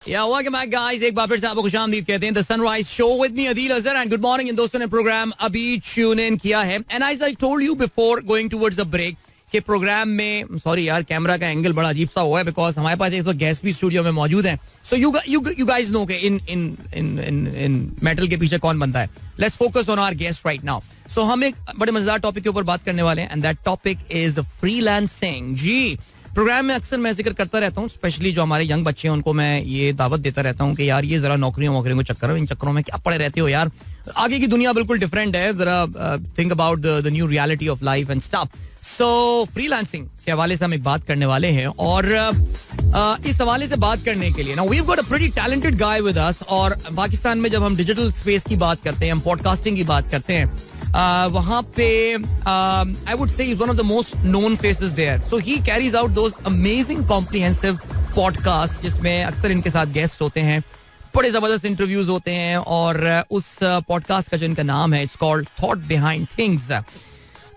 Yeah, welcome back guys. एक बार फिर से आपको खुशामदीद कहते हैं. The Sunrise Show with me Adeel Azhar and good morning. इन दोस्तों ने प्रोग्राम अभी ट्यून इन किया है and as I told you before going towards the break कि प्रोग्राम में सॉरी यार कैमरा का एंगल बड़ा अजीब सा हुआ है बिकॉज हमारे पास एक तो गेस्ट भी स्टूडियो में मौजूद हैं. So you guys know कि इन मेटल के पीछे कौन बनता है. Let's focus on our guest right now. So हम एक बड़े मजेदार टॉपिक के ऊपर बात करने वाले हैं and that topic is freelancing. जी, प्रोग्राम में अक्सर मैं जिक्र करता रहता हूँ, स्पेशली जो हमारे यंग बच्चे हैं उनको मैं ये दावत देता रहता हूँ कि यार ये जरा नौकरियों के चक्कर इन चक्करों में क्या पड़े रहते हो यार. आगे की दुनिया बिल्कुल डिफरेंट है. जरा think about the new reality of life and stuff. So freelancing के हवाले से हम एक बात करने वाले हैं और इस हवाले से बात करने के लिए ना we have got a pretty talented guy with us. और पाकिस्तान में जब हम डिजिटल स्पेस की बात करते हैं, हम पॉडकास्टिंग की बात करते हैं, वहां पे I would say he's one of the most known faces there. So he carries out those amazing comprehensive podcasts जिसमें अक्सर इनके साथ गेस्ट होते हैं, बड़े जबरदस्त इंटरव्यूज होते हैं. और उस पॉडकास्ट का जो इनका नाम है, it's called thought behind things.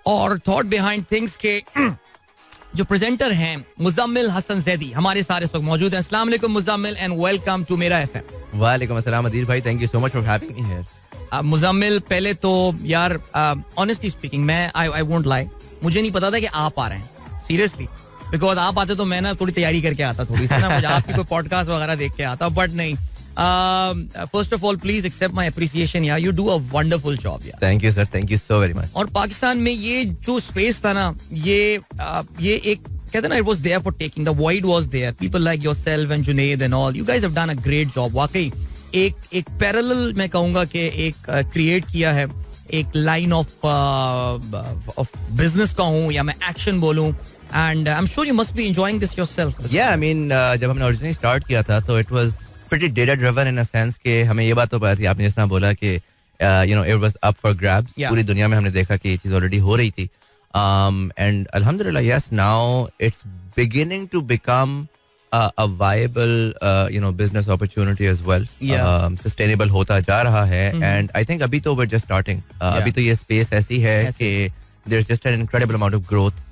और थॉट बिहाइंड थिंग्स के जो प्रेजेंटर हैं मुजम्मिल हसन जैदी हमारे सारे इस वक्त मौजूद हैं. अस्सलाम वालेकुम मुजम्मिल एंड वेलकम टू मेरा एफएम. वालेकुम अस्सलाम अदील भाई, thank you so much for having me here. Muzammil, पहले तो यार ऑनेस्टली स्पीकिंग मैं आई वोंट लाई, मुझे नहीं पता था कि आप आ रहे हैं सीरियसली. बिकॉज आप आते तो मैं ना थोड़ी तैयारी करके आता, थोड़ी सी ना मुझे आपकी कोई पॉडकास्ट वगैरह देख के आता, बट नहीं. First of all please accept my appreciation यार, you do a wonderful job यार. Thank you sir, thank you so very much. और पाकिस्तान में ये जो स्पेस था ना, ये एक कहते ना, it was there for taking. The void was there. People like yourself and Junaid and all, you guys have done a great job. वाकई एक पैरेलल मैं कहूंगा कि एक क्रिएट किया है, एक लाइन ऑफ बिजनेस का हूं या मैं एक्शन बोलूं. And I am sure you must be enjoying this yourself. या आई मीन जब हमने ओरिजिनली स्टार्ट किया था तो it was pretty data driven in a sense कि हमें ये बात तो पता थी, आपने जिस तरह बोला कि you know it was up for grabs. पूरी दुनिया में हमने देखा कि ये चीज ऑलरेडी हो रही थी. एंड अल्हम्दुलिल्लाह yes, now it's beginning to become a viable business opportunity as well. Sustainable होता जा रहा है. And I think अभी तो we're just starting. अभी तो ये space ऐसी है कि there's just an incredible amount of growth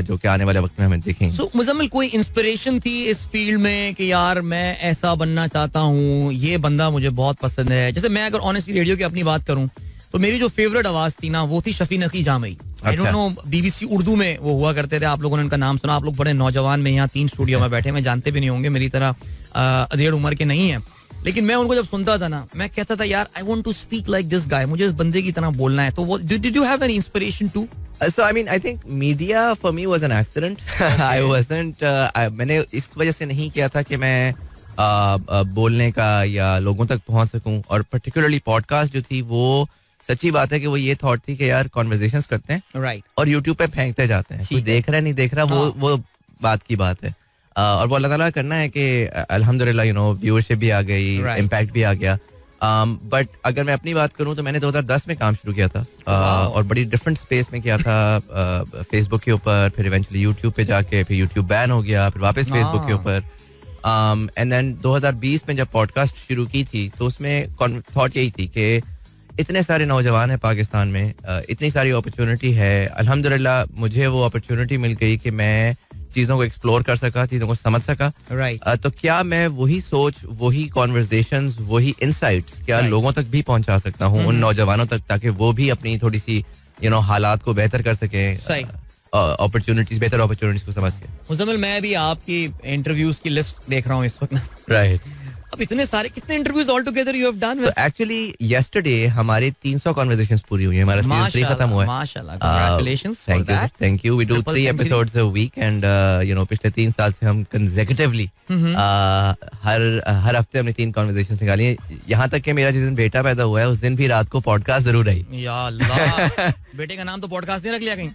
जो कि आने वाले वक्त में हमें दिखेंगे. So मुजम्मिल, कोई इंस्पिरेशन थी इस फील्ड में कि यार मैं ऐसा बनना चाहता हूँ, ये बंदा मुझे बहुत पसंद है? जैसे मैं अगर ऑनेस्टली रेडियो की अपनी बात करूँ तो मेरी जो फेवरेट आवाज थी ना वो थी Shafi Naqi Jamai. I don't know, BBC Urdu में वो हुआ करते थे. आप लोगों ने उनका नाम सुना. आप लोग बड़े नौजवान में यहाँ 3 स्टूडियो में बैठे, मैं जानते भी नहीं होंगे, मेरी तरह अधेड़ उम्र के नहीं है. लेकिन मैं उनको जब सुनता था ना, मैं कहता था यार I want to speak like this guy, मुझे इस बंदे की तरह बोलना है. तो वो did you have any inspiration to? So I mean I think media for me was an accident. I wasn't मैंने इस वजह से नहीं किया था कि मैं बोलने का या लोगों तक पहुंच सकूं. और पर्टिकुलरली पॉडकास्ट जो थी वो सच्ची बात है कि वो ये थॉट थी कि यार कॉन्वर्सेशंस करते हैं, राइट, और यूट्यूब पे फेंकते जाते हैं. कोई देख रहा है नहीं देख रहा, वो बात की बात है. और वो अल्लाह ताला करना है कि अल्हम्दुलिल्लाह यू नो व्यूअरशिप भी आ गई, इम्पैक्ट भी आ गया. बट अगर मैं अपनी बात करूं तो मैंने 2010 में काम शुरू किया था. और बड़ी डिफरेंट स्पेस में किया था. फेसबुक के ऊपर, फिर इवेंचुअली यूट्यूब पे जाके, फिर यूट्यूब बैन हो गया, फिर वापस फेसबुक के ऊपर. एंड देन 2020 में जब पॉडकास्ट शुरू की थी तो उसमें थॉट यही थी कि इतने सारे नौजवान हैं पाकिस्तान में, इतनी सारी अपॉर्चुनिटी है. अल्हम्दुलिल्लाह मुझे वो अपॉर्चुनिटी मिल गई कि मैं चीज़ों को एक्सप्लोर कर सका, चीज़ों को समझ सका. तो क्या मैं वही सोच, वही कॉन्वर्सेशंस, वही इनसाइट्स क्या लोगों तक भी पहुंचा सकता हूँ, उन नौजवानों तक, ताकि वो भी अपनी थोड़ी सी हालात को बेहतर कर सकें, अपॉर्चुनिटीज, बेहतर अपॉर्चुनिटीज को समझ के. मुजम्मिल, मैं भी आपकी इंटरव्यूज की लिस्ट देख रहा हूँ इस वक्त. राइट. अब इतने सारे, कितने interviews all together you have done? So actually yesterday हमारे 300 कन्वर्सेशंस पूरी हुई है. हमारा सीजन 3 खत्म हुआ है. माशाल्लाह, congratulations for that. Thank you. We do 3 episodes a week and पिछले 3 साल से हम कंसेक्यूटिवली हर हफ्ते हमने 3 कन्वर्सेशंस निकाली हैं. यहाँ तक कि मेरा जिस दिन बेटा पैदा हुआ है उस दिन भी रात को पॉडकास्ट जरूर आई. या अल्लाह, बेटे का नाम तो पॉडकास्ट नहीं रख लिया कहीं?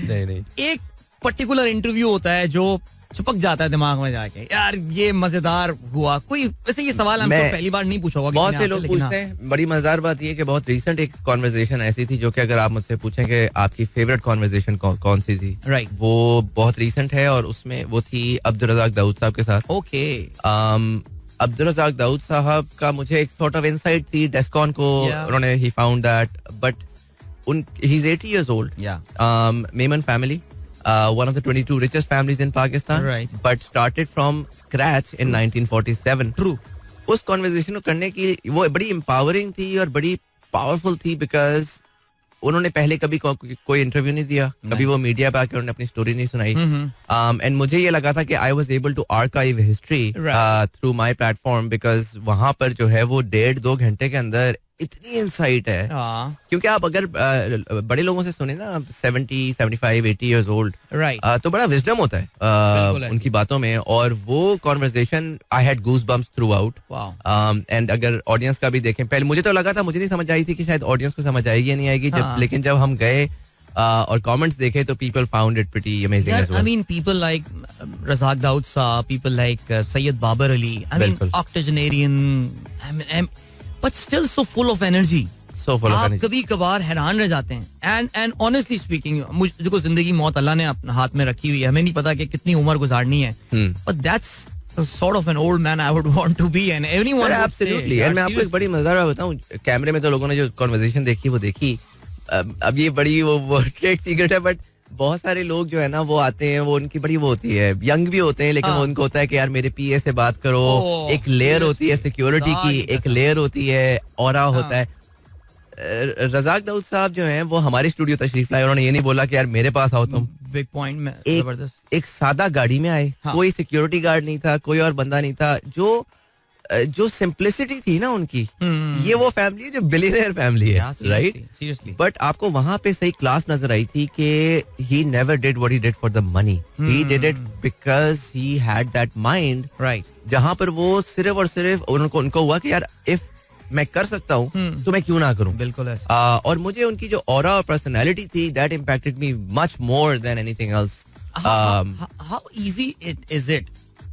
नहीं. एक पर्टिकुलर इंटरव्यू होता है जो चिपक जाता है दिमाग में जाके, यार ये मजेदार हुआ. कोई वैसे ये सवाल हमको पहली बार नहीं पूछा होगा, बहुत से लोग पूछते हैं. बड़ी मजेदार बात ये कि बहुत रीसेंट एक कॉन्वर्सेशन ऐसी थी जो कि अगर आप मुझसे पूछें कि आपकी फेवरेट कॉन्वर्सेशन कौन सी थी, राइट, वो बहुत रीसेंट है. और उसमें वो थी अब्दुल रज़ाक दाऊद साहब के साथ. ओके. अब्दुल रज़ाक दाऊद साहब का मुझे एक सॉर्ट ऑफ इनसाइट थी डेस्कॉन को. उन्होंने he found that, but he is 80 years old. Memon family one of the 22 richest families in Pakistan, Right. but started from scratch in 1947. True. उस कॉन्वर्जेशन को करने की वो बड़ी एम्पावरिंग थी और बड़ी पावरफुल थी, बिकॉज उन्होंने पहले कभी कोई इंटरव्यू नहीं दिया, कभी वो मीडिया पे आके उन्होंने अपनी स्टोरी नहीं सुनाई. एंड मुझे ये लगा था कि I was able to archive history through my platform, because वहां पर जो है वो 1.5-2 घंटे के अंदर इतनी इंसाइट है. क्योंकि आप अगर बड़े लोगों से सुने ना, 70, 75, 80 years old, तो बड़ा विजडम होता है उनकी बातों में. और वो conversation I had goose bumps through out. And अगर ऑडियंस का भी देखें, पहले मुझे तो लगा था, मुझे नहीं समझ आई थी कि शायद ऑडियंस को समझ आएगी या नहीं आएगी, लेकिन जब हम गए और कमेंट्स देखे तो people found it pretty amazing as well. I mean, people like Razak Daud Saab, people like Sayyid Babar Ali, I mean, octogenarian, but still so full of energy. So full of energy. आप कभी कभार हैरान रह जाते हैं. And honestly speaking, मुझको जिंदगी मौत अल्लाह ने अपने हाथ में रखी हुई है, हमें नहीं पता कि कितनी उम्र गुजारनी है. But that's the sort of an old man I would want to be, and anyone would say. Absolutely. And मैं आपको एक बड़ी मजेदार बात बताऊं, कैमरे में तो लोगों ने जो कॉन्वर्सेशन देखी वो देखी. अब ये बड़ी वो ट्रेड सीक्रेट है, बट बहुत सारे लोग जो है ना वो आते हैं, वो उनकी बड़ी वो होती है, यंग भी होते हैं, लेकिन वो उनको होता है कि यार मेरे पीए से बात करो. एक लेयर होती है सिक्योरिटी की, एक लेयर होती है ऑरा होता है. रज़ाक दाऊद साहब जो हैं वो हमारे स्टूडियो तशरीफ लाए, उन्होंने ये नहीं बोला कि यार मेरे पास आओ तुम. बिग पॉइंट में जबरदस्त एक सादा गाड़ी में आए. कोई सिक्योरिटी गार्ड नहीं था, कोई और बंदा नहीं था. जो सिंप्लिसिटी थी ना उनकी, ये वो फैमिली है जो बिलियनर फैमिली है, राइट? सीरियसली. बट आपको वहां पे सही क्लास नजर आई थी कि he never did what he did for the money. He did it because he had that mind, right, जहां पर वो सिर्फ और सिर्फ उनको हुआ कि यार इफ मैं कर सकता हूँ तो मैं क्यों ना करूँ. बिल्कुल ऐसा. और मुझे उनकी जो ऑरा और पर्सनैलिटी थी, that impacted me much more than anything else. How easy is it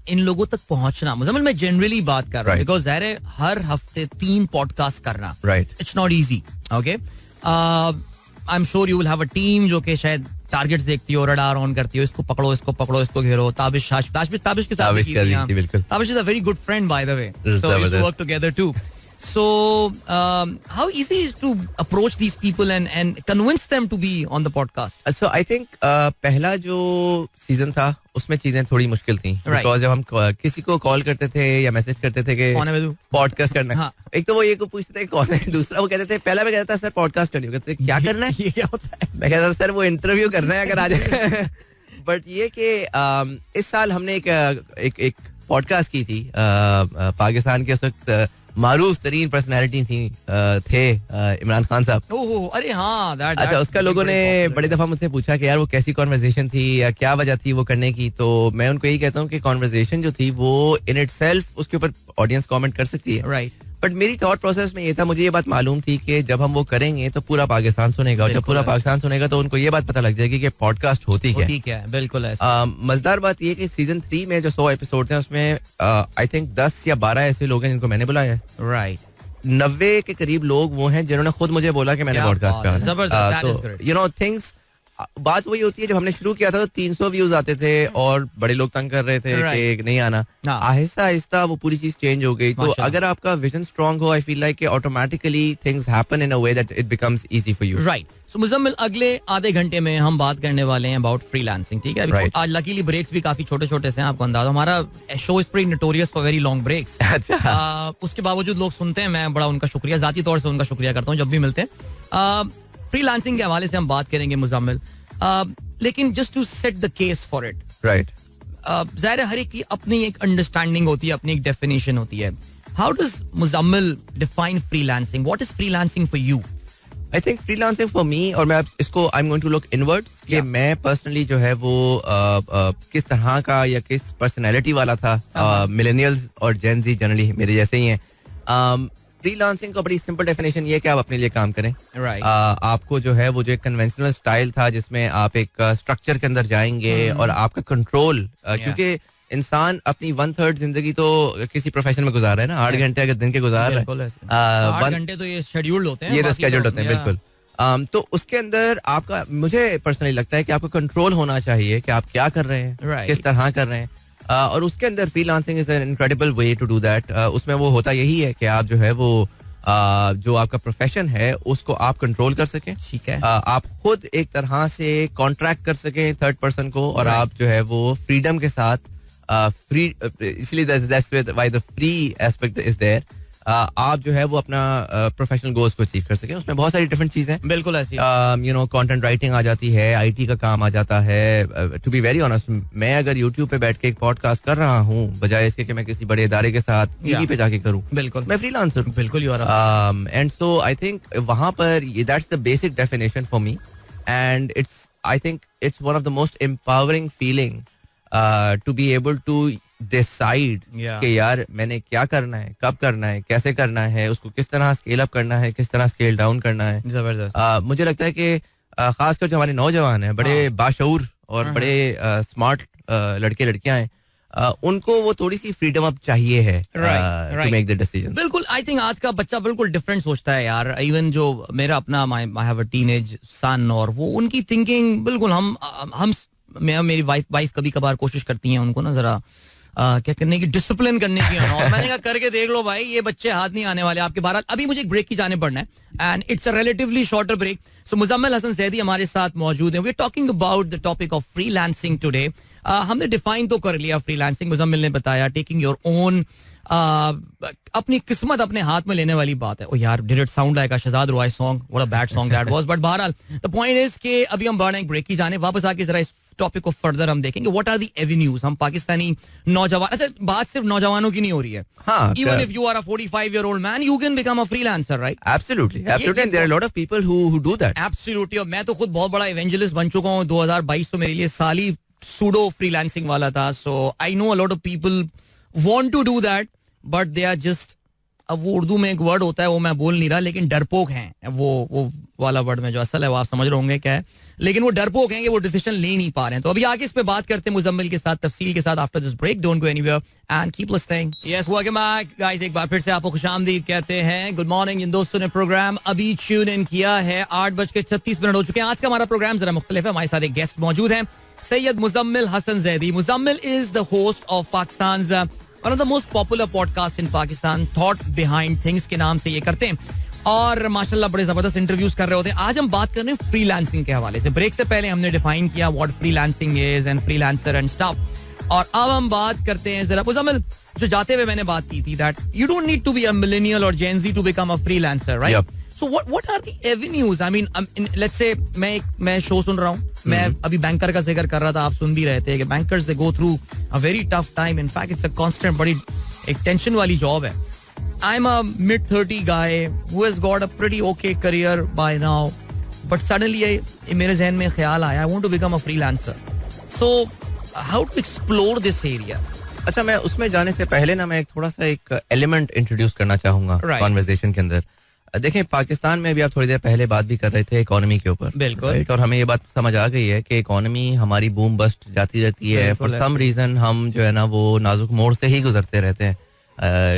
in लोगों तक पहुंचना? मुझे मैं जनरली बात कर रहा हूँ, बिकॉज ज़ाहिर है हर हफ्ते 3 पॉडकास्ट करना, right, it's not easy. Okay, I am sure you will have a team जो कि शायद टारगेट्स देखती हो, रडार ऑन करती हो, इसको पकड़ो, इसको घेरो. ताबिश के साथ Tabish is a very good friend by the way, so we work together too. So, how easy is to approach these people and convince them to be on the podcast? So I think पहला जो season था उसमें चीजें थोड़ी मुश्किल थी, because जब हम किसी को कॉल करते थे या मैसेज करते थे कि पॉडकास्ट करना है, एक तो वो ये को पूछते थे कौन है, दूसरा वो कहते थे, पहला मैं कहता था सर पॉडकास्ट करनी, कहते थे क्या करना है, ये क्या होता है? मैं कहता था सर वो इंटरव्यू करना है अगर आ जाए. बट ये कि इस साल हमने एक पॉडकास्ट की थी. पाकिस्तान के उस वक्त मारूफ तरीन पर्सनैलिटी थे इमरान खान साहब. अरे हाँ, अच्छा, उसका लोगों ने बड़ी दफा मुझसे पूछा कि यार वो कैसी कॉन्वर्सेशन थी या क्या वजह थी वो करने की. तो मैं उनको यही कहता हूँ कि कॉन्वर्सेशन जो थी वो इन इटसेल्फ उसके ऊपर ऑडियंस कमेंट कर सकती है, राइट. बट मेरी थॉट प्रोसेस में ये था, मुझे ये बात मालूम थी कि जब हम वो करेंगे तो पूरा पाकिस्तान सुनेगा, और जब पूरा पाकिस्तान सुनेगा तो उनको ये बात पता लग जाएगी कि पॉडकास्ट होती क्या है. बिल्कुल. मजेदार बात ये कि सीजन 3 में जो 100 एपिसोड हैं उसमें आई थिंक 10 या 12 ऐसे लोग हैं जिनको मैंने बुलाया है, राइट. 90 के करीब लोग वो हैं जिन्होंने खुद मुझे बोला कि मैंने पॉडकास्ट पे आना. तो यू नो थिंग्स, बात वही होती है, जब हमने शुरू किया था तो 300 व्यूज आते थे और बड़े लोग तंग कर रहे थे कि नहीं आना. आहिस्ता आहिस्ता वो पूरी चीज चेंज हो गई. तो अगर आपका विजन स्ट्रांग हो, I feel like automatically things happen in a way that it becomes easy for you, right. So Muzammil, अगले आधे घंटे में हम बात करने वाले हैं अबाउट फ्रीलांसिंग, ठीक है? आज लकीली ब्रेक्स भी काफी छोटे छोटे से हैं, आपको अंदाजा. हमारा show is pretty notorious for very long breaks. उसके बावजूद लोग सुनते हैं, मैं बड़ा उनका शुक्रिया, जाती तौर से उनका शुक्रिया करता हूँ जब भी मिलते हैं. फ्रीलांसिंग के हवाले से हम बात करेंगे मुजम्मिल, लेकिन just to set the case for it, right. ज़ाहिर हर एक की अपनी एक अंडरस्टैंडिंग होती है, अपनी एक डेफिनेशन होती है. How does Muzammil define freelancing? What is freelancing for you? I think freelancing for me, और मैं इसको I am going to look inwards कि मैं पर्सनली जो है वो किस तरह का या किस पर्सनैलिटी वाला था. मिलेनियल्स और जेन ज़ी जनरली मेरे जैसे ही हैं. फ्रीलांसिंग का बड़ी सिंपल डेफिनेशन ये है कि आप अपने लिए काम करें, right. आपको जो है वो जो एक कन्वेंशनल स्टाइल था जिसमें आप एक स्ट्रक्चर के अंदर जाएंगे और आपका कंट्रोल, क्योंकि इंसान अपनी 1/3 जिंदगी तो किसी प्रोफेशन में गुजार रहा है ना. 8 घंटे अगर दिन के गुजार रहा है, 8 घंटे तो ये शेड्यूल्ड होते हैं, ये तो शेड्यूल्ड होते हैं, बिल्कुल. तो उसके अंदर आपका, मुझे पर्सनली लगता है कि आपको कंट्रोल होना चाहिए कि आप क्या कर रहे हैं, किस तरह कर रहे हैं. और उसके अंदर freelancing is an incredible way to do that. उसमें वो होता यही है कि आप जो है वो जो आपका प्रोफेशन है उसको आप कंट्रोल कर सकें, ठीक है, आप खुद एक तरह से कॉन्ट्रैक्ट कर सकें थर्ड पर्सन को, और आप जो है वो फ्रीडम के साथ फ्री, इसलिए that's why the free aspect is there, आप जो है वो अपना प्रोफेशनल गोल्स को अचीव कर सकें. उसमें बहुत सारी डिफरेंट चीजें, बिल्कुल ऐसी, यू नो, कंटेंट राइटिंग आ जाती है, आईटी का काम आ जाता है. टू बी वेरी ऑनेस्ट, मैं अगर यूट्यूब पे बैठ के एक पॉडकास्ट कर रहा हूँ बजाय इसके कि मैं किसी बड़े इदारे के साथ टीवी पे जाके करूँ, बिल्कुल मैं फ्रीलांसर हूँ. बिल्कुल you are, and so I think वहाँ पर that's the basic definition for me, and I think it's one of the most empowering feeling to be able to decide कि यार मैंने क्या करना है, कब करना है, कैसे करना है, उसको किस तरह स्केल अप करना है, किस तरह स्केल डाउन करना है. जबरदस्त. मुझे लगता है कि खासकर जो हमारे नौजवान हैं, बड़े बाशऊर और बड़े स्मार्ट लड़के लड़कियां हैं, उनको वो थोड़ी सी फ्रीडम अब चाहिए है टू मेक द डिसीजन. बिल्कुल, आई थिंक आज का बच्चा बिल्कुल डिफरेंट सोचता है यार. इवन जो मेरा अपना आई हैव अ टीनेज सन, और वो उनकी थिंकिंग बिल्कुल हम मेरी वाइफ कभी कभार कोशिश करती हैं उनको ना जरा क्या करने की, डिसिप्लिन करने की. और मैंने कहा करके देख लो भाई, ये बच्चे हाथ नहीं आने वाले आपके. बहरहाल अभी मुझे एक ब्रेक की जाने पड़ना है, and it's a relatively shorter break. So Muzammil Hasan Zaidi हमारे साथ मौजूद हैं. We are talking about the topic of freelancing today. हमने डिफाइन तो कर लिया फ्रीलांसिंग, मुजम्मिल ने बताया, टेकिंग योर ओन, अपनी किस्मत अपने हाथ में लेने वाली बात है. ओ यार, did it sound like a Shehzad Roy song? What a bad song that was. But बहरहाल द पॉइंट इज कि अभी हम बढ़ रहे हैं ब्रेक की जाने. वापस आके जरा इस टॉपिक को फर्दर हम देखेंगे. What are the avenues. हम पाकिस्तानी नौजवान, अच्छा बात सिर्फ नौजवानों की नहीं हो रही है. Even if you are a 45-year-old man, you can become a freelancer, right? Absolutely. And there are a lot of people who do that. Absolutely. और मैं तो खुद बहुत बड़ा evangelist बन चुका हूँ. 2022 तो मेरे लिए साली सूडो फ्रीलांसिंग वाला था. So I know a lot of people want to do that, but they are just, अब वो उर्दू में एक वर्ड होता है वो मैं बोल नहीं रहा, लेकिन डरपोक हैं. वो वाला वर्ड में जो असल है वो आप समझ रहे होंगे क्या है, लेकिन वो डरपोक हैं कि वो डिसीजन ले नहीं पा रहे हैं. तो अभी आगे इस पे बात करते हैं मुजम्मिल के साथ तफसील के साथ after this break. Don't go anywhere and keep listening. Yes, welcome back guys. एक बार फिर से आपको खुशामदीद कहते हैं. Good morning. इन दोस्तों ने प्रोग्राम अभी ट्यून इन किया है. 8:36 हो चुके हैं. आज का हमारा प्रोग्राम जरा मुख्तलिफ है. हमारे साथ एक गेस्ट मौजूद हैं, सैयद मुजम्मिल हसन जैदी. मुजम्मिल is the host of Pakistan one of the most popular podcast in Pakistan, Thought Behind Things के नाम से ये करते हैं, और माशाल्लाह बड़े जबरदस्त इंटरव्यूज कर रहे होते हैं. आज हम बात कर रहे हैं फ्रीलांसिंग के हवाले से. ब्रेक से पहले हमने डिफाइन किया what freelancing is and freelancer and stuff, और अब हम बात करते हैं जरा. मुजम्मिल, जो जाते हुए मैंने बात की थी that you don't need to be a millennial और Gen Z to become a freelancer, right? So what are the avenues? I mean, let's say मैं शो सुन रहा हूँ, मैं अभी बैंकर का जिक्र कर रहा था, आप सुन भी रहे थे कि bankers they go through a very tough time. In fact it's a constant, बड़ी एक टेंशन वाली जॉब है. आई am a mid-30 guy who has got a pretty okay career by now, but suddenly मेरे जहन में ख्याल आया, I want to become a freelancer. So how to explore this area? अच्छा, मैं उसमें जाने से पहले ना मैं एक थोड़ा सा एक एलिमेंट इंट्रोड्यूस करना चाहूंगा कॉन्वर्सेशन के अंदर. देखें, पाकिस्तान में अभी आप थोड़ी देर पहले बात भी कर रहे थे इकोनॉमी के ऊपर, राइट? और हमें ये बात समझ आ गई है कि इकोनॉमी हमारी बूम बस्ट जाती रहती है. फॉर सम रीजन हम जो है ना वो नाजुक मोड़ से ही गुजरते रहते हैं,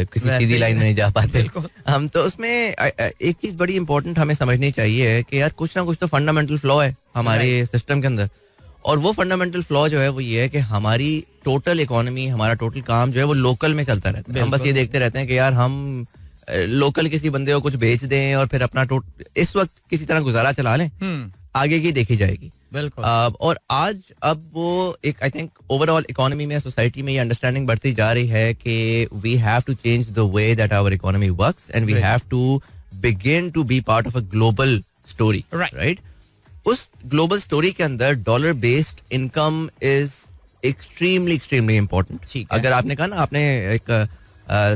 किसी सीधी लाइन में नहीं जा पाते हम. तो उसमें एक चीज बड़ी इंपॉर्टेंट हमें समझनी चाहिए कि यार कुछ ना कुछ तो फंडामेंटल फ्लॉ है हमारे सिस्टम के अंदर. और वो फंडामेंटल फ्लॉ जो है वो ये है कि हमारी टोटल इकोनॉमी, हमारा टोटल काम जो है वो लोकल में चलता रहता है. हम बस ये देखते रहते हैं कि यार हम लोकल किसी बंदे को कुछ बेच दें और फिर अपना इस वक्त किसी तरह गुजारा चला लें, आगे की देखी जाएगी. बिल्कुल. और आज अब वो एक आई थिंक ओवरऑल इकोनॉमी में, सोसाइटी में ये अंडरस्टैंडिंग बढ़ती जा रही है कि we have to change the way that our economy works and we have to begin to be part of a global story, right? उस ग्लोबल स्टोरी के अंदर dollar based income is extremely important. अगर आपने कहा ना, आपने एक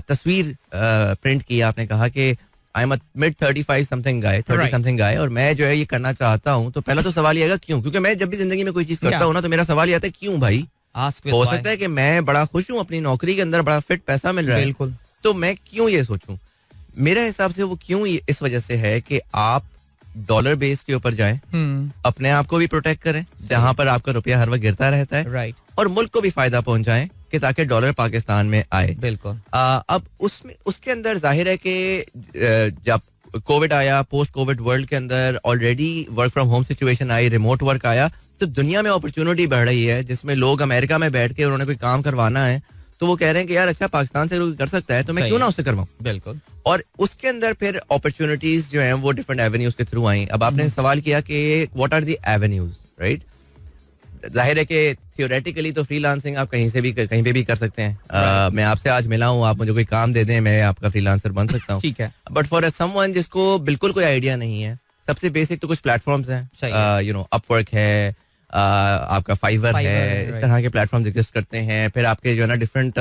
तस्वीर प्रिंट की, आपने कहा कि I am mid-35 something guy, 30 something guy, और मैं जो है ये करना चाहता हूँ, तो पहला तो सवाल ये आएगा क्यों? क्योंकि मैं जब भी जिंदगी में कोई चीज करता हूँ ना, तो मेरा सवाल ये आता है क्यों भाई? हो सकता है कि मैं बड़ा खुश हूँ अपनी नौकरी के अंदर, बड़ा फिट पैसा मिल रहा है, तो मैं क्यों ये सोचूं? मेरे हिसाब से वो क्यों इस वजह से है कि आप डॉलर बेस के ऊपर जाएं, अपने आप को भी प्रोटेक्ट करें जहां पर आपका रुपया हर वक्त गिरता रहता है, राइट, और मुल्क को भी फायदा पहुंचाएं कि ताकि डॉलर पाकिस्तान में आए. बिल्कुल. अब उसमें उसके अंदर जाहिर है कि जब कोविड आया, पोस्ट कोविड वर्ल्ड के अंदर already work from home situation I, remote work आया, तो दुनिया में अपॉर्चुनिटी बढ़ रही है जिसमें लोग अमेरिका में बैठ के उन्होंने कोई काम करवाना है तो वो कह रहे हैं कि यार अच्छा पाकिस्तान से कर सकता है तो मैं क्यों ना उससे करवाऊं. बिल्कुल. और उसके अंदर फिर अपॉर्चुनिटीज जो हैं वो डिफरेंट एवेन्यूज के थ्रू आई. अब आपने सवाल किया कि what are the avenues, right? जाहिर है कि थियोरेटिकली तो फ्रीलांसिंग आप कहीं पे भी कर सकते हैं. मैं आपसे आज मिला हूँ, आप मुझे कोई काम दे दें, मैं आपका फ्रीलांसर बन सकता हूँ. ठीक है. बट फॉर समवन जिसको बिल्कुल कोई आइडिया नहीं है, सबसे बेसिक तो कुछ प्लेटफॉर्म्स हैं. यू नो, अपवर्क है, आपका फाइवर है, इस तरह के प्लेटफॉर्म्स एग्जिस्ट करते हैं. फिर आपके जो है ना डिफरेंट,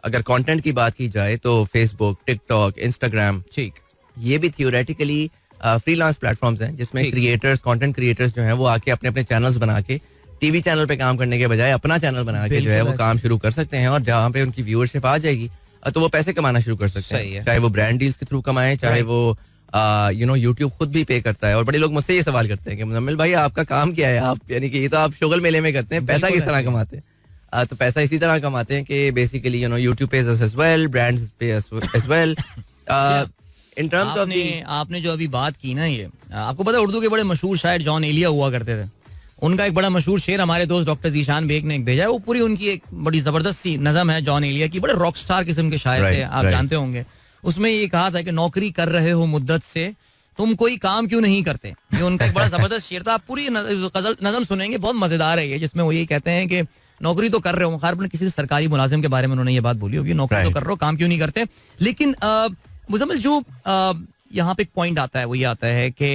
अगर कंटेंट की बात की जाए तो फेसबुक, टिकटॉक, इंस्टाग्राम, ठीक, ये भी थियोरेटिकली फ्रीलांस प्लेटफॉर्म्स हैं जिसमें क्रिएटर्स, कंटेंट क्रिएटर्स जो हैं वो आके अपने अपने चैनल्स बना के टीवी चैनल पे काम करने के बजाय अपना चैनल बना के जो है वो काम शुरू कर सकते हैं. और जहाँ पे उनकी व्यूअरशिप आ जाएगी तो वो पैसे कमाना शुरू कर सकते हैं. चाहे वो ब्रांड डील्स के थ्रू कमाएं, चाहे वो यू नो यूट्यूब खुद भी पे करता है. और बड़े लोग मुझसे ये सवाल करते हैं कि मुजम्मिल भाई आपका काम क्या है, आप यानी कि ये तो आप शुगल मेले में करते हैं, पैसा किस तरह कमाते हैं? तो पैसा इसी तरह कमाते हैं कि basically you know YouTube pays us as well, brands pay as well. In terms of आपने जो अभी बात की ना, ये आपको पता है उर्दू के बड़े मशहूर शायर जॉन एलिया हुआ करते थे. उनका एक बड़ा मशहूर शेर हमारे दोस्त डॉक्टर जीशान बेग ने एक भेजा है. वो पूरी उनकी एक बड़ी जबरदस्त सी नज़म है जॉन एलिया की. बड़े रॉक स्टार किस्म के शायर थे, आप जानते होंगे. उसमें ये कहा था कि नौकरी कर रहे हो मुद्दत से, तुम कोई काम क्यों नहीं करते. ये उनका एक बड़ा जबरदस्त शेर था. आप पूरी नज़म सुनेंगे, बहुत मजेदार है ये, जिसमें वो ये कहते हैं कि नौकरी तो कर रहे हो, खैर किसी सरकारी मुलाजिम के बारे में उन्होंने ये बात बोली होगी, नौकरी तो कर रहे हो, काम क्यों नहीं करते. लेकिन मुजम्मिल जो यहाँ पे एक पॉइंट आता है वो ये आता है कि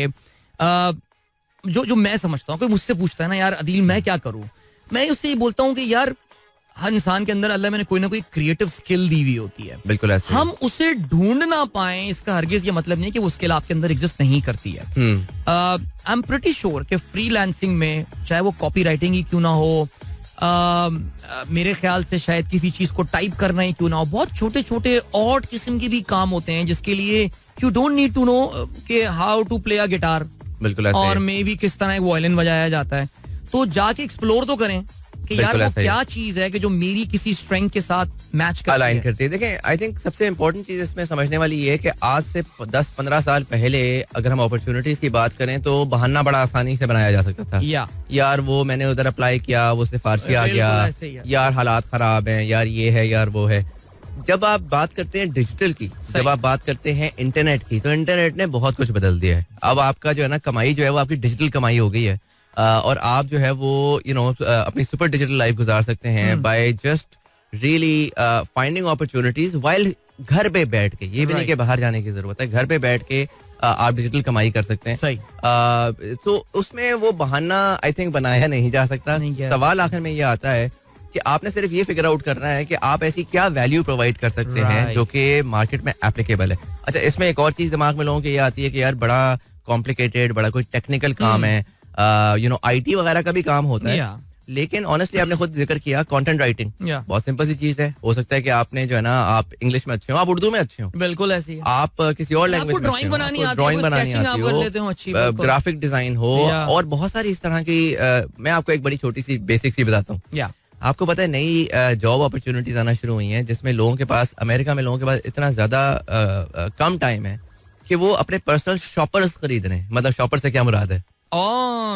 जो मैं समझता हूँ, कोई मुझसे पूछता है ना यार अदील मैं क्या करूँ, मैं उससे ये बोलता हूँ कि यार हर इंसान के अंदर अल्लाह मैंने कोई ना कोई क्रिएटिव स्किल दी हुई होती है. बिल्कुल ऐसे. हम उसे ढूंढ ना पाए इसका हरगिज ये मतलब नहीं है कि वो स्किल आपके अंदर एग्जिस्ट नहीं करती है. आई एम प्रीटी श्योर कि फ्रीलांसिंग में चाहे वो कॉपी राइटिंग ही क्यों ना हो, मेरे ख्याल से शायद किसी चीज को टाइप करना ही क्यों ना हो, बहुत छोटे छोटे ऑड किस्म के भी काम होते हैं जिसके लिए you don't need to know कि how to play a guitar. बिल्कुल ऐसे. और मे भी किस तरह एक वायलिन बजाया जाता है. तो जाके एक्सप्लोर तो करें कि यार वो क्या चीज है कि जो मेरी किसी स्ट्रेंथ के साथ मैच करती है. देखें, आई थिंक सबसे इम्पोर्टेंट चीज इसमें समझने वाली ये है कि आज से 10-15 साल पहले अगर हम अपॉर्चुनिटीज की बात करें तो बहाना बड़ा आसानी से बनाया जा सकता था. यार वो मैंने उधर अप्लाई किया, वो सिफारिशी आ गया, यार हालात खराब हैं, यार ये है, यार वो है. जब आप बात करते हैं डिजिटल की, जब आप बात करते हैं इंटरनेट की, तो इंटरनेट ने बहुत कुछ बदल दिया है. अब आपका जो है ना कमाई जो है वो आपकी डिजिटल कमाई हो गई है. और आप जो है वो यू नो अपनी सुपर डिजिटल लाइफ गुजार सकते हैं by just really finding opportunities while घर पे बैठ के. ये भी नहीं कि बाहर जाने की जरूरत है, घर पे बैठ के आप डिजिटल कमाई कर सकते हैं. तो उसमें वो बहाना आई थिंक बनाया नहीं जा सकता. सवाल आखिर में ये आता है कि आपने सिर्फ ये फिगर आउट करना है कि आप ऐसी क्या वैल्यू प्रोवाइड कर सकते हैं जो कि मार्केट में एप्लीकेबल है. अच्छा, इसमें एक और चीज दिमाग में लोगों के ये आती है कि यार बड़ा कॉम्प्लिकेटेड, बड़ा कोई टेक्निकल काम है, यू नो आईटी वगैरह का भी काम होता है. लेकिन ऑनेस्टली आपने खुद जिक्र किया कंटेंट राइटिंग, बहुत सिंपल सी चीज है. हो सकता है कि आपने जो है ना आप इंग्लिश में अच्छे हो, आप उर्दू में अच्छे हो, बिल्कुल ऐसी, आप किसी और लैंग्वेज में ड्राइंग बनानी आती हो, ग्राफिक डिजाइन हो, और बहुत सारी इस तरह की. मैं आपको एक बड़ी छोटी सी बेसिक सी बताता हूँ. आपको पता है नई जॉब अपॉर्चुनिटीज आना शुरू हुई हैं जिसमें लोगों के पास, अमेरिका में लोगों के पास इतना ज्यादा कम टाइम है कि वो अपने पर्सनल शॉपर्स खरीद रहे हैं. मतलब शॉपर से क्या मुराद है?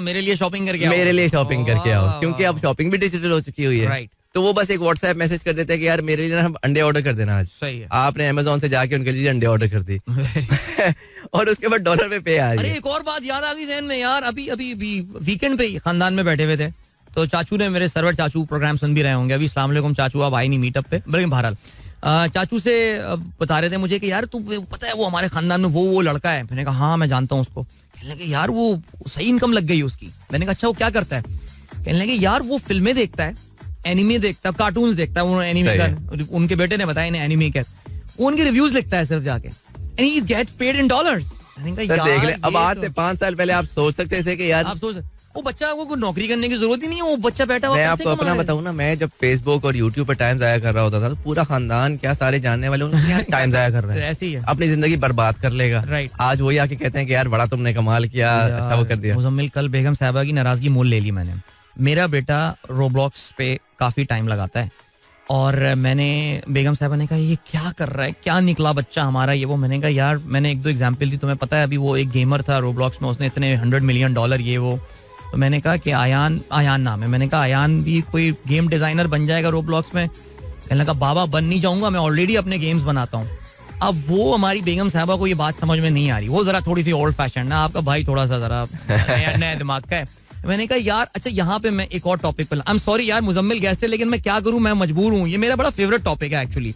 मेरे लिए शॉपिंग करके आओ, क्योंकि अब शॉपिंग भी डिजिटल हो चुकी हुई है. तो वो बस एक व्हाट्सएप मैसेज कर देते हैं कि यार मेरे लिए ना अंडे ऑर्डर कर देना आज. सही है. आपने अमेज़न से जाके उनके लिए अंडे ऑर्डर कर दी और उसके बाद डॉलर पे पे आ गई. अरे एक और बात याद आ गई ज़हन में यार, अभी वीकेंड पे खानदान में बैठे हुए थे तो चाचू ने, मेरे सरवर चाचू प्रोग्राम सुन भी रहे होंगे अभी, अस्सलाम वालेकुम चाचू, आप आए नहीं मीटअप पे, बल्कि बहरहाल चाचू से बता रहे थे मुझे कि यार तू पता है वो हमारे खानदान में वो लड़का है. मैंने कहा हाँ मैं जानता हूँ उसको. कहने लगे यार वो सही इनकम लग गई उसकी. मैंने कहा अच्छा वो क्या करता है? कहने लगे यार वो फिल्में देखता है, एनिमे देखता है, कार्टून्स देखता है. एनिमे का उनके बेटे ने बताया इन्हें एनिमे क्या, उनके रिव्यूज लिखता है सिर्फ जाके, and he gets paid in dollars. देख ले, अब आज से 5 साल पहले आप सोच सकते थे कि यार आप सोच वो बच्चा को नौकरी करने की जरूरत ही नहीं है, वो बच्चा बैठा हुआ. मैं आपको अपना बताऊं ना, मैं जब फेसबुक और यूट्यूब पर टाइम जाया कर रहा होता था तो पूरा खानदान, क्या सारे जानने वाले टाइम जाया कर रहे हैं, ऐसे ही है, अपनी जिंदगी बर्बाद कर लेगा. आज वही आके कहते हैं कि यार बड़ा तुमने कमाल किया, अच्छा वो कर दिया. मुजम्मिल, कल बेगम साहबा की नाराजगी मोल ले ली मैंने. मेरा बेटा रोब्लॉक्स पे काफी टाइम लगाता है और मैंने, बेगम साहबा ने कहा ये क्या कर रहा है, क्या निकला बच्चा हमारा ये वो. मैंने कहा यार, मैंने 1-2 एग्जाम्पल दी, तुम्हें पता है अभी वो एक गेमर था रोब्लॉक्स में, उसने इतने $100 मिलियन ये वो. तो मैंने कहा कि आयान नाम है, मैंने कहा आयान भी कोई गेम डिजाइनर बन जाएगा रोब्लॉक्स में. कहने लगा बाबा बन नहीं जाऊंगा, मैं ऑलरेडी अपने गेम्स बनाता हूँ. अब वो हमारी बेगम साहबा को ये बात समझ में नहीं आ रही, वो जरा थोड़ी सी ओल्ड फैशन ना, आपका भाई थोड़ा सा जरा नया दिमाग का है. मैंने कहा यार अच्छा यहाँ पे मैं एक और टॉपिक पर, आई एम सॉरी यार मुजम्मिल गेस्ट है लेकिन मैं क्या करूँ, मैं मजबूर हूँ, ये मेरा बड़ा फेवरेट टॉपिक है एक्चुअली.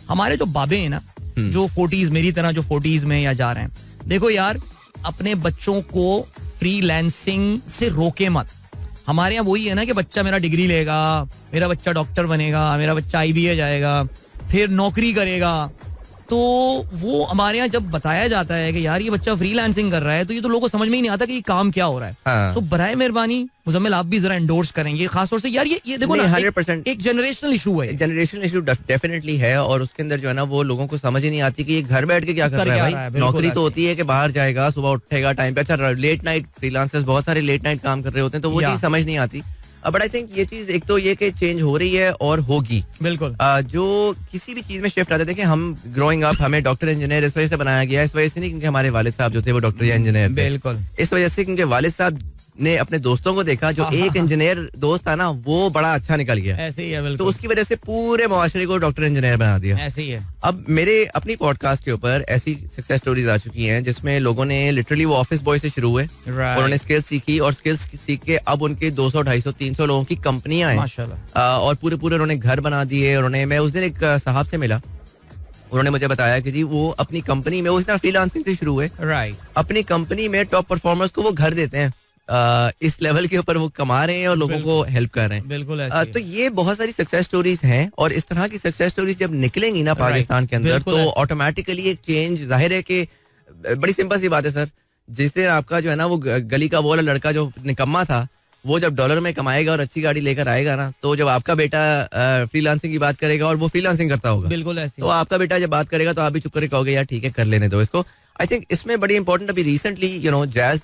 हमारे जो बाबे हैं ना, जो 40s मेरी तरह जो 40s में या जा रहे हैं, देखो यार अपने बच्चों को फ्रीलांसिंग से रोके मत. हमारे यहाँ वही है ना कि बच्चा मेरा डिग्री लेगा, मेरा बच्चा डॉक्टर बनेगा, मेरा बच्चा IBA जाएगा, फिर नौकरी करेगा. तो वो हमारे यहाँ जब बताया जाता है कि यार ये बच्चा फ्रीलांसिंग कर रहा है, तो ये तो लोगों को समझ में ही नहीं आता कि ये काम क्या हो रहा है. तो बराए मेहरबानी मुजम्मिल आप भी जरा एंडोर्स करेंगे खासतौर से यार, ये देखो ना 100% एक जनरेशनल इशू है, जनरेशनल इशू डेफिनेटली है. और उसके अंदर जो है ना वो लोगों को समझ ही नहीं आती कि ये घर बैठ के क्या कर रहा है भाई. नौकरी तो होती है कि बाहर जाएगा, सुबह उठेगा टाइम पे. अच्छा लेट नाइट फ्रीलांसर्स बहुत सारे लेट नाइट काम कर रहे होते हैं, तो वो चीज समझ नहीं आती. बट आई थिंक ये चीज एक तो ये कि चेंज हो रही है और होगी बिल्कुल. जो किसी भी चीज में शिफ्ट आते, देखिए हम ग्रोइंग अप हमें डॉक्टर इंजीनियर इस वजह से बनाया गया, इस वजह से नहीं क्योंकि हमारे वालिद साहब जो थे वो डॉक्टर या इंजीनियर थे. बिल्कुल इस वजह से क्योंकि वालिद साहब ने अपने दोस्तों को देखा, जो एक इंजीनियर दोस्त था ना वो बड़ा अच्छा निकल गया. ऐसे ही है बिल्कुल. तो उसकी वजह से पूरे मुआशरे को डॉक्टर इंजीनियर बना दिया. ऐसे ही है. अब मेरे अपनी पॉडकास्ट के ऊपर ऐसी सक्सेस स्टोरीज आ चुकी हैं जिसमें लोगों ने लिटरली वो ऑफिस बॉय से शुरू हुए, उन्होंने स्किल्स सीखी और स्किल्स सीख के अब उनके 200, 250, 300 लोगों की कंपनियां हैं और पूरे उन्होंने घर बना दिए. उन्होंने, मैं उस दिन एक साहब से मिला, उन्होंने मुझे बताया कि जी वो अपनी कंपनी में, उसने फ्रीलांसिंग से शुरू हुए, अपनी कंपनी में टॉप परफॉर्मर्स को वो घर देते हैं. इस लेवल के ऊपर वो कमा रहे हैं और लोगों को हेल्प कर रहे हैं. बिल्कुल तो ये बहुत सारी सक्सेस स्टोरीज हैं और इस तरह की सक्सेस स्टोरीज जब निकलेंगी ना पाकिस्तान के अंदर तो ऑटोमेटिकली एक चेंज जाहिर है कि बड़ी सिंपल सी बात है सर. जिससे आपका जो है ना वो गली का वो वाला लड़का जो निकम्मा था, वो जब डॉलर में कमाएगा और अच्छी गाड़ी लेकर आएगा ना, तो जब आपका बेटा फ्रीलांसिंग की बात करेगा और वो फ्रीलांसिंग करता होगा, बिल्कुल ऐसे, तो आपका बेटा जब बात करेगा तो आप भी चुप करके कहोगे यार ठीक है कर लेने दो इसको. आई थिंक इसमें बड़ी इंपॉर्टेंट अभी रिसेंटली जैज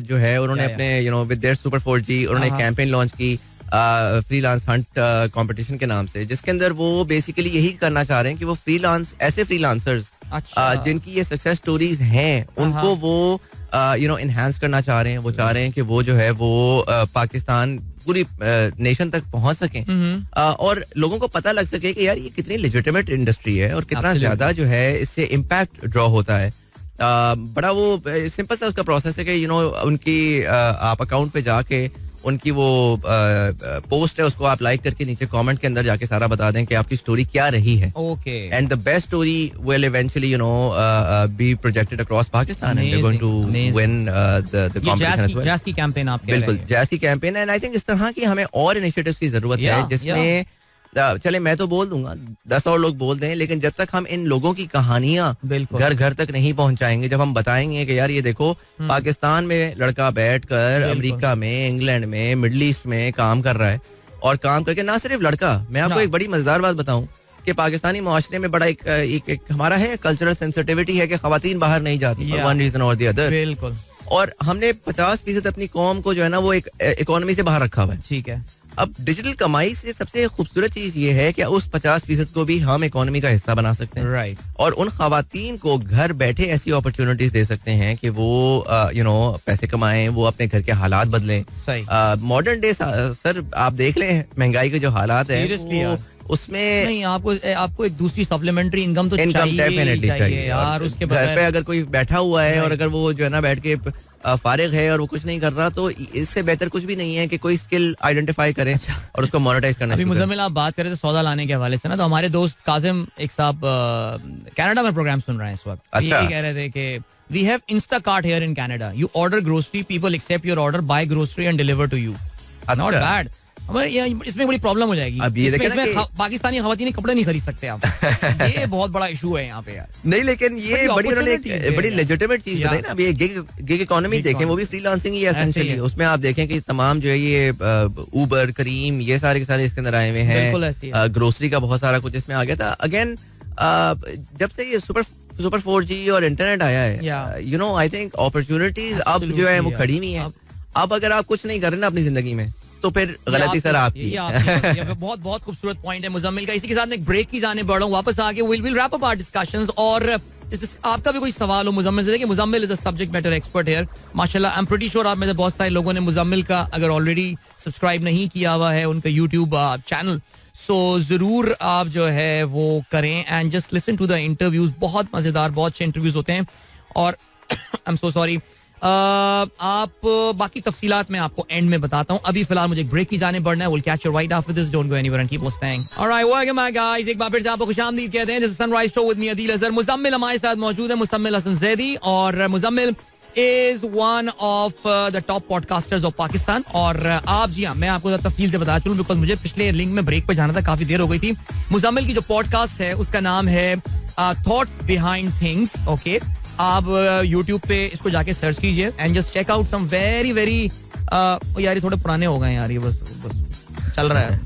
जो है उन्होंने अपने विद देयर सुपर 4G उन्होंने कैंपेन लॉन्च की फ्रीलांस हंट कंपटीशन के नाम से, जिसके अंदर वो बेसिकली यही करना चाह रहे हैं कि वो ऐसे फ्रीलांसर्स जिनकी ये सक्सेस स्टोरीज हैं उनको वो इनहांस करना चाह रहे हैं. वो चाह रहे हैं कि वो जो है वो पाकिस्तान पूरी नेशन तक पहुंच सकें और लोगों को पता लग सके कि यार ये कितनी लेजिटिमेट इंडस्ट्री है और कितना ज्यादा जो है इससे इम्पैक्ट ड्रॉ होता है. बड़ा वो सिंपल सा उसका प्रोसेस है कि उनकी आप अकाउंट पे जाके उनकी वो पोस्ट है उसको आप लाइक करके नीचे कमेंट के अंदर जाके सारा बता दें कि आपकी स्टोरी क्या रही है. Okay. And the best story will eventually be projected across Pakistan and we are going to win the competition as well. जैस की कैंपेन आप कह रहे हैं. बिल्कुल जैस की कैंपेन. एंड आई थिंक इस तरह की हमें और इनिशिएटिव्स की जरूरत है जिसमें चले मैं तो बोल दूंगा 10 और लोग बोल दें, लेकिन जब तक हम इन लोगों की कहानियां घर घर तक नहीं पहुंचाएंगे, जब हम बताएंगे कि यार ये देखो पाकिस्तान में लड़का बैठकर अमेरिका में, इंग्लैंड में, मिडिल ईस्ट में काम कर रहा है और काम करके ना सिर्फ लड़का, मैं आपको एक बड़ी मजेदार बात बताऊं कि पाकिस्तानी मुआशरे में बड़ा एक हमारा है कल्चरल सेंसिटिविटी है कि खवातीन बाहर नहीं जाती फॉर वन रीजन और द अदर. बिल्कुल. और हमने 50% अपनी कौम को जो है ना वो एक इकोनॉमी से बाहर रखा हुआ है. ठीक है. अब डिजिटल कमाई से सबसे खूबसूरत चीज ये है कि उस 50% को भी हम इकोनॉमी का हिस्सा बना सकते हैं. राइट. और उन खवातीन को घर बैठे ऐसी अपॉर्चुनिटीज दे सकते हैं कि वो पैसे कमाएं, वो अपने घर के हालात बदलें. मॉडर्न डे सर आप देख लें महंगाई के जो हालात है उसमें नहीं आपको एक दूसरी सप्लीमेंटरी इनकम तो डेफिनेटली चाहिए यार. उसके घर पे अगर कोई बैठा हुआ है और अगर वो जो है ना बैठ के फारिग है और वो कुछ नहीं कर रहा, तो इससे बेहतर कुछ भी नहीं है कि कोई स्किल आइडेंटिफाई करे और उसको मोनेटाइज करना. अभी मुजम्मिल आप बात करें तो सौदा लाने के हवाले से ना, तो हमारे दोस्त काजिम एक साहब कनाडा में प्रोग्राम सुन रहे हैं इस वक्त. अच्छा. ये कह रहे थे कि we have Instacart here in Canada. You order grocery, people accept your order, buy grocery and deliver to you. Not bad. इसमें बड़ी प्रॉब्लम हो जाएगी. अब ये इसमें पाकिस्तानी खवातीन कपड़े नहीं खरीद सकते आप. ये बहुत बड़ा इशू है यहाँ पे यार. नहीं लेकिन ये बड़ी लेजिटिमेट चीज बताई ना. अब ये गिग इकोनॉमी देखें, वो भी फ्रीलांसिंग ही है एसेंशियली. उसमें आप देखें कि तमाम जो है ये उबर, करीम, ये सारे के सारे इसके अंदर आए हुए हैं. ग्रोसरी का बहुत सारा कुछ इसमें आ गया था. अगेन जब से ये सुपर 4G और इंटरनेट आया है, आई थिंक अपॉर्चुनिटीज अब जो है वो खड़ी हुई है. अब अगर आप कुछ नहीं कर रहे ना अपनी जिंदगी में तो फिर गलती सर आपकी. बहुत बहुत खूबसूरत पॉइंट है मुजम्मिल का. इसी के साथ मैं एक ब्रेक की जाने बढ़ रहा हूँ. वापस आके will wrap up our discussions. और आपका भी कोई सवाल हो मुजम्मिल से, देखिए Muzammil is a subject matter expert here माशाल्लाह. आई एम प्रीटी श्योर आप में से बहुत सारे लोगों ने मुजम्मिल का अगर ऑलरेडी सब्सक्राइब नहीं किया हुआ है उनका यूट्यूब चैनल, सो जरूर आप जो है वो करें and just listen to the interviews. बहुत मजेदार, बहुत अच्छे इंटरव्यूज होते हैं. और आई एम सो सॉरी, आप बाकी तफसीलात मैं आपको एंड में बताता हूँ. अभी फिलहाल मुझे ब्रेक की जाने पड़ना है. Will catch you right after this. Don't go anywhere and keep listening. Alright, welcome back guys. एक बार फिर से आपको खुशामदीद कहते हैं. This is sunrise show with me Adeel Azhar. Muzammil हमारे साथ मौजूद है, मुजम्मिल हसन जैदी. और Muzammil is one of the top podcasters of Pakistan. और आप, जी हाँ, मैं आपको तफसील से बता चलूं बिकॉज मुझे पिछले लिंक में ब्रेक पे जाना था, काफी देर हो गई थी. मुजम्मिल की जो पॉडकास्ट है उसका नाम है थॉट्स बिहाइंड थिंग्स. ओके, आप YouTube पे इसको जाके सर्च कीजिए and just check out some very very, यार ये थोड़े पुराने हो गए यार, ये बस चल रहा है,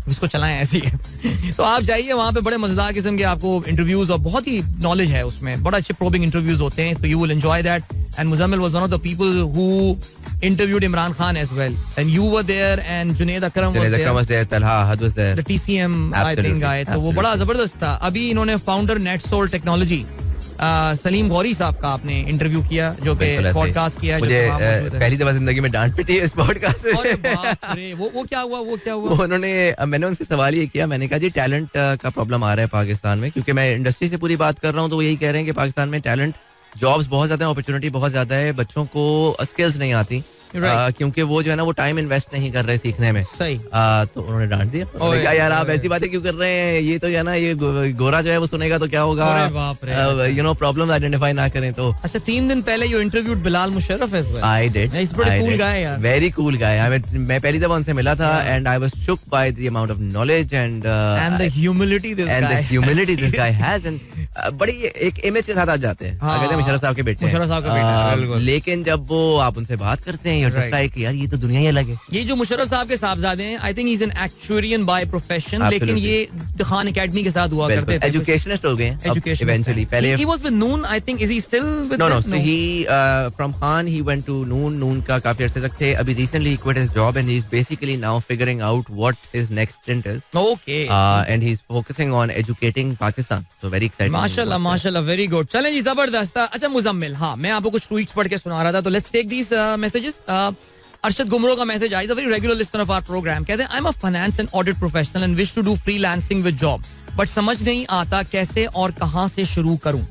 इसको चलाएं ऐसे ही है. तो आप जाइए वहाँ पे, बड़े मजेदार किस्म के आपको इंटरव्यूज और बहुत ही नॉलेज है उसमें, बड़ा अच्छे प्रोबिंग इंटरव्यूज होते हैं. तो you will enjoy that. And Muzammil was one of the people who interviewed Imran Khan as well, and you were there, and Junaid Akram was there, Talha Ahad was there, the TCM I think guy. तो वो बड़ा जबरदस्त था. अभी इन्होंने founder NetSol technology Salim Gauri साहब का आपने इंटरव्यू किया, जो कि पॉडकास्ट किया है. मुझे पहली दफा जिंदगी में डांट पिटी है इस पॉडकास्ट में. अरे बाप रे, वो क्या हुआ? मैंने उनसे सवाल ये किया, मैंने कहा जी टैलेंट का प्रॉब्लम आ रहा है पाकिस्तान में, क्योंकि मैं इंडस्ट्री से पूरी बात कर रहा हूँ, तो वो यही कह रहे हैं कि पाकिस्तान में टैलेंट, जॉब्स बहुत ज्यादा है, अपॉर्चुनिटी बहुत ज्यादा है, बच्चों को स्किल्स नहीं आती. क्योंकि वो जो है ना वो टाइम इन्वेस्ट नहीं कर रहे सीखने में. सही. तो उन्होंने डांट दिया. उन्होंने कहा यार आप ऐसी बातें क्यों कर रहे हैं, ये तो है ना, ये गोरा जो है वो सुनेगा तो क्या होगा, यू नो प्रॉब्लम्स आइडेंटिफाई ना करें तो. अच्छा, 3 दिन पहले you interviewed Bilal Musharraf as well. I did. Is बड़े कूल गाय यार, वेरी कूल गाय. मैं पहली दफा उनसे मिला था and I was shook by the amount of knowledge and the humility this guy has. And बड़ी एक इमेज के साथ आ जाते हैं, कहते हैं मुशर्रफ साहब के बेटे, लेकिन जब वो आप उनसे बात करते हैं यार ये तो दुनिया ही अलग है. ये जो मुशर्रफ साहब के साहबजादे हैं, I think he is an actuarian by profession, लेकिन ये खान एकेडमी के साथ हुआ करते थे. एजुकेशनिस्ट हो गए इवेंचुअली. पहले he was with Noon, I think. Is he still with No. So he from Khan he went to Noon का काफी अर्से तक थे. अभी recently he quit his job and he's basically now figuring out what his next stint is. Okay. And he's focusing on educating Pakistan. So very exciting. माशाल्लाह, very good. चलें जी, जबरदस्त. अच्छा मुजम्मिल, हाँ, मैं आपको कुछ ट्वीट्स पढ़ के सुना रहा था, तो let's take these messages. Arshad Gumro का मैसेज आया, very regular listener of our program. कहते हैं I am a finance and audit professional and wish to do freelancing with job, but समझ नहीं आता कैसे और कहां से शुरू करूं.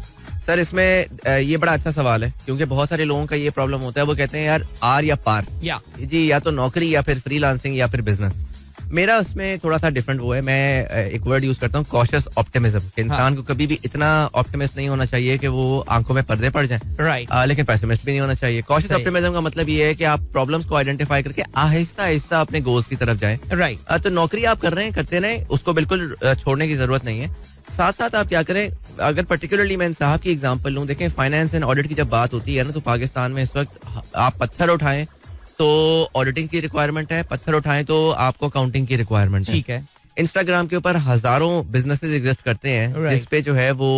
सर इसमें ये बड़ा अच्छा सवाल है, क्योंकि बहुत सारे लोगों का ये प्रॉब्लम होता है, वो कहते हैं यार आर या पार, या जी या तो नौकरी या फिर फ्रीलांसिंग या फिर बिजनेस. मेरा उसमें थोड़ा सा डिफरेंट वो है, मैं एक वर्ड यूज करता हूँ, कॉशियस ऑप्टिमिज्म. इंसान को कभी भी इतना ऑप्टिमिस्ट नहीं होना चाहिए कि वो आंखों में पर्दे पड़ जाएं, राइट. लेकिन पेसिमिस्ट भी नहीं होना चाहिए. कॉशियस ऑप्टिमिज्म का मतलब ये है कि आप प्रॉब्लम्स को आइडेंटिफाई करके आहिस्ता आहिस्ता अपने गोल्स की तरफ जाएं. राइट. तो नौकरी आप कर रहे हैं, करते रहें, उसको बिल्कुल छोड़ने की जरूरत नहीं है. साथ साथ आप क्या करें, अगर पर्टिकुलरली मैं साहब की एग्जांपल लूं, देखें फाइनेंस एंड ऑडिट की जब बात होती है ना, तो पाकिस्तान में इस वक्त आप पत्थर उठाएं तो ऑडिटिंग की रिक्वायरमेंट है, पत्थर उठाएं तो आपको अकाउंटिंग की रिक्वायरमेंट है. ठीक है. इंस्टाग्राम के ऊपर हजारों बिजनेसेस एग्जिस्ट करते हैं, जिसपे जो है वो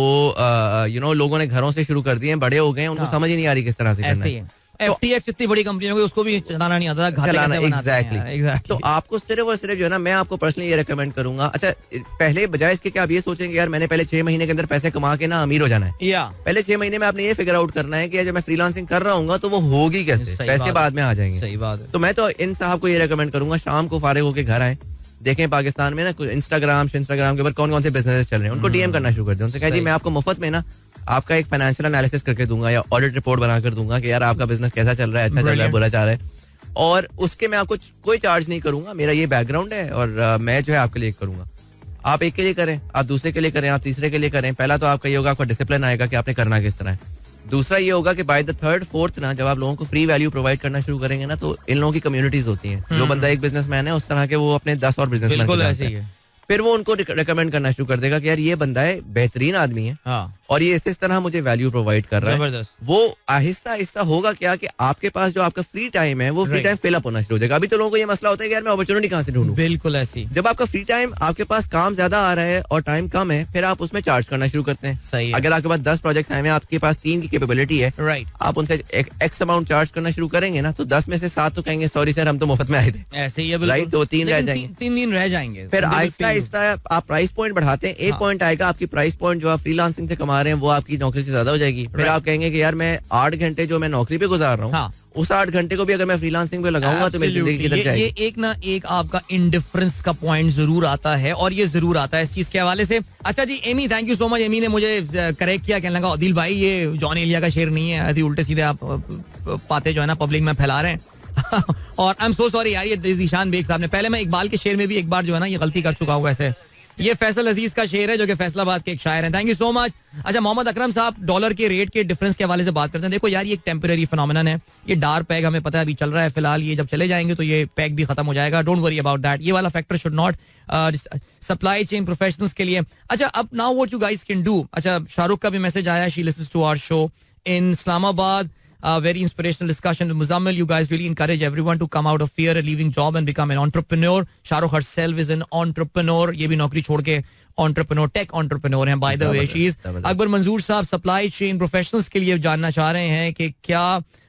लोगों ने घरों से शुरू कर दिए हैं, बड़े हो गए हैं, उनको समझ ही नहीं आ रही किस तरह से करना है. FTX इतनी बड़ी कंपनी हो गई, उसको भी चलाना नहीं आता था, एग्जैक्टली. तो आपको सिर्फ और सिर्फ जो है ना, मैं आपको पर्सनली ये रेकमेंड करूंगा. अच्छा, पहले बजाय इसके कि आप ये सोचेंगे यार मैंने पहले 6 महीने के अंदर पैसे कमा के ना अमीर हो जाना है, पहले 6 महीने में आपने ये फिगर आउट करना है कि जब मैं फ्रीलांसिंग कर रहा हूँ तो वो होगी कैसे, पैसे बाद में आ जाएंगे. सही बात है. तो मैं तो इन साहब को ये रेकमेंड करूंगा, शाम को फारिग होकर घर आए, देखें पाकिस्तान में ना इंस्टाग्राम के ऊपर कौन कौन से बिजनेस चल रहे हैं, उनको डीएम करना शुरू कर दें. उनसे कहा जी मैं आपको मुफ्त में ना आपका एक फाइनेंशियल एनालिसिस करके दूंगा या ऑडिट रिपोर्ट बना कर दूंगा कि यार आपका बिजनेस कैसा चल रहा है, अच्छा चल रहा है, बुरा चल रहा है, और उसके मैं आपको कोई चार्ज नहीं करूंगा. मेरा ये बैकग्राउंड है और मैं जो है आपके लिए करूंगा. आप एक के लिए करें, आप दूसरे के लिए करें, आप तीसरे के लिए करें. पहला तो आपका ये होगा, आपका डिसिप्लिन आएगा कि आपने करना किस तरह है. दूसरा ये होगा कि बाय द थर्ड फोर्थ ना, जब आप लोगों को फ्री वैल्यू प्रोवाइड करना शुरू करेंगे ना, तो इन लोगों की कम्युनिटीज होती हैं. जो बंदा एक बिजनेसमैन है उस तरह के वो अपने 10 और बिजनेसमैन, फिर वो उनको रिकमेंड करना शुरू कर देगा कि यार ये बंदा है, बेहतरीन आदमी है, और ये इस तरह मुझे वैल्यू प्रोवाइड कर रहा है. वो आहिस्ता आहिस्ता होगा क्या कि आपके पास जो आपका फ्री टाइम है वो फ्री टाइम फिल अप होना शुरू हो जाएगा. अभी तो लोगों को ये मसला होता है कि यार मैं अपॉर्चुनिटी कहाँ से ढूंढूं. बिल्कुल ऐसी. जब आपका फ्री टाइम, आपके पास काम ज्यादा आ रहा है और टाइम कम है, फिर आप उसमें चार्ज करना शुरू करते हैं. सही. अगर आपके पास 10 प्रोजेक्ट्स आए हैं, आपके पास 3 की कैपेबिलिटी है, राइट, आप उनसे एक्स अमाउंट चार्ज करना शुरू करेंगे ना, तो 10 में से 7 तो कहेंगे सॉरी सर हम तो मुफ्त में आए थे. ऐसे ही राइट. तो 3 रह जाएंगे, 3 दिन रह जाएंगे. फिर आहिस्ता आहिस्ता आप प्राइस पॉइंट बढ़ाते हैं. एक पॉइंट आएगा आपकी प्राइस पॉइंट जो आप फ्रीलांसिंग से कमा कमा रहे हैं वो आपकी नौकरी से ज्यादा हो जाएगी. फिर आप कहेंगे कि यार मैं 8 घंटे जो मैं नौकरी पे गुजार रहा हूँ, उस 8 घंटे को भी अगर मैं फ्रीलांसिंग पे लगाऊंगा तो मेरी जिंदगी किधर जाएगी. ये एक ना एक आपका इंडिफरेंस का पॉइंट जरूर आता है, और ये जरूर आता है इस चीज के हवाले से. अच्छा जी, Amy, thank you so much. Amy ने मुझे करेक्ट किया, कहने लगा अदिल भाई ये जॉन एलिया का शेर नहीं है, ऐसे उल्टे सीधे आप बातें जो है ना पब्लिक में फैला रहे हैं. और आई एम सो सॉरी यार, ये ईशान बेग साहब ने, पहले मैं इकबाल के शेर में भी एक बार जो है ना ये गलती कर चुका हूँ. ऐसे ये फैसल अजीज का शेर है जो कि फैसलाबाद के एक शायर हैं. Thank you so much. अच्छा, मोहम्मद अकरम साहब डॉलर के रेट के डिफरेंस के हवाले से बात करते हैं. देखो यार, ये एक टेम्पररी फिनोमेनन है. ये डार पैग हमें पता है अभी चल रहा है फिलहाल, ये जब चले जाएंगे तो ये पैग भी खत्म हो जाएगा. Don't worry about that. ये वाला factor should not supply chain professionals के लिए. अच्छा, अब now what you guys can do. अच्छा, शाहरुख का भी मैसेज आया, she listens to our show in Islamabad. Very inspirational discussion with Muzammil. You guys really encourage everyone to come out of fear of leaving job and become an entrepreneur. Shahrukh herself is an entrepreneur. ये भी नौकरी छोड़ के entrepreneur, tech entrepreneur हैं. By the way, she is. Akbar मंजूर साहब supply chain professionals के लिए जानना चाह रहे हैं कि क्या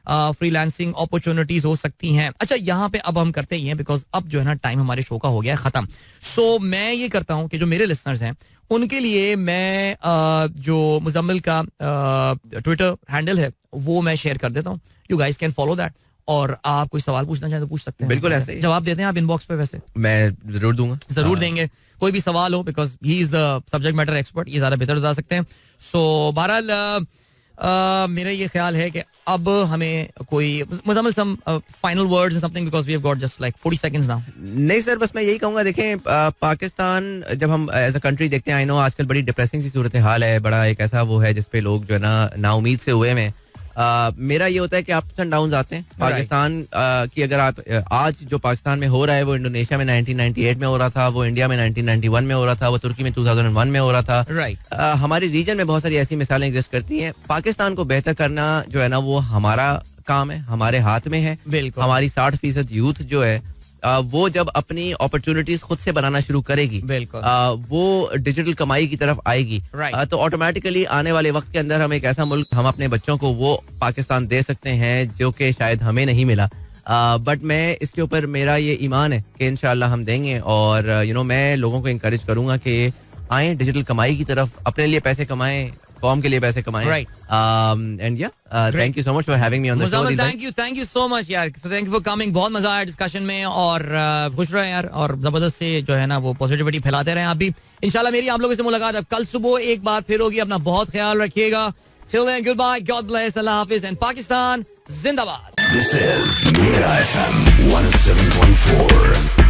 फ्रीलांसिंग अपॉर्चुनिटीज हो सकती हैं. अच्छा, यहाँ पे अब हम करते ही हैं बिकॉज अब जो है ना टाइम हमारे शो का हो गया है खत्म. सो मैं ये करता हूँ कि जो मेरे लिसनर्स हैं उनके लिए मैं जो मुजम्मिल का ट्विटर हैंडल है वो मैं शेयर कर देता हूँ. You guys can follow that. और आप कोई सवाल पूछना चाहें तो पूछ सकते हैं. बिल्कुल ऐसे जवाब देते हैं आप इनबॉक्स पे. वैसे मैं जरूर दूंगा, जरूर देंगे. कोई भी सवाल हो because he is the subject matter expert, ये ज्यादा बेहतर बता सकते हैं. सो बहरहाल मेरा ये ख्याल है कि अब हमें कोई Muzammil some final words something because we have got just like 40 seconds now. नहीं सर, बस मैं यही कहूंगा, देखें पाकिस्तान जब हम एज अ कंट्री देखते हैं, आई नो आजकल बड़ी डिप्रेसिंग सी सूरत हाल है, बड़ा एक ऐसा वो है जिसपे लोग जो है ना उम्मीद से हुए में. मेरा ये होता है कि अप्स एंड डाउन्स आते हैं. पाकिस्तान की अगर आप आज जो पाकिस्तान में हो रहा है वो इंडोनेशिया में 1998 में हो रहा था, वो इंडिया में 1991 में हो रहा था, वो तुर्की में 2001 में हो रहा था. हमारे रीजन में बहुत सारी ऐसी मिसालें एग्जिस्ट करती हैं. पाकिस्तान को बेहतर करना जो है ना वो हमारा काम है, हमारे हाथ में है. हमारी 60% यूथ जो है वो जब अपनी अपॉर्चुनिटीज खुद से बनाना शुरू करेगी, वो डिजिटल कमाई की तरफ आएगी, तो ऑटोमेटिकली आने वाले वक्त के अंदर हम एक ऐसा मुल्क, हम अपने बच्चों को वो पाकिस्तान दे सकते हैं जो कि शायद हमें नहीं मिला. बट मैं इसके ऊपर मेरा ये ईमान है कि इंशाल्लाह हम देंगे. और मैं लोगों को इंकरेज करूंगा कि आए डिजिटल कमाई की तरफ, अपने लिए पैसे कमाएं, कौम के लिए पैसे कमाएं. एंड या thank you so much for having me on the show. Thank you so much यार, थैंक यू फॉर कमिंग. बहुत मजा आया डिस्कशन में, और खुश रहे यार, और जबरदस्त से जो है ना वो पॉजिटिविटी फैलाते रहे आप भी. इंशाल्लाह मेरी आप लोगों से मुलाकात अब कल सुबह एक बार फिर होगी. अपना बहुत ख्याल रखिएगा. Till then, goodbye, God bless, Allah Hafiz, and Pakistan Zindabad. This is Mira FM 107.4.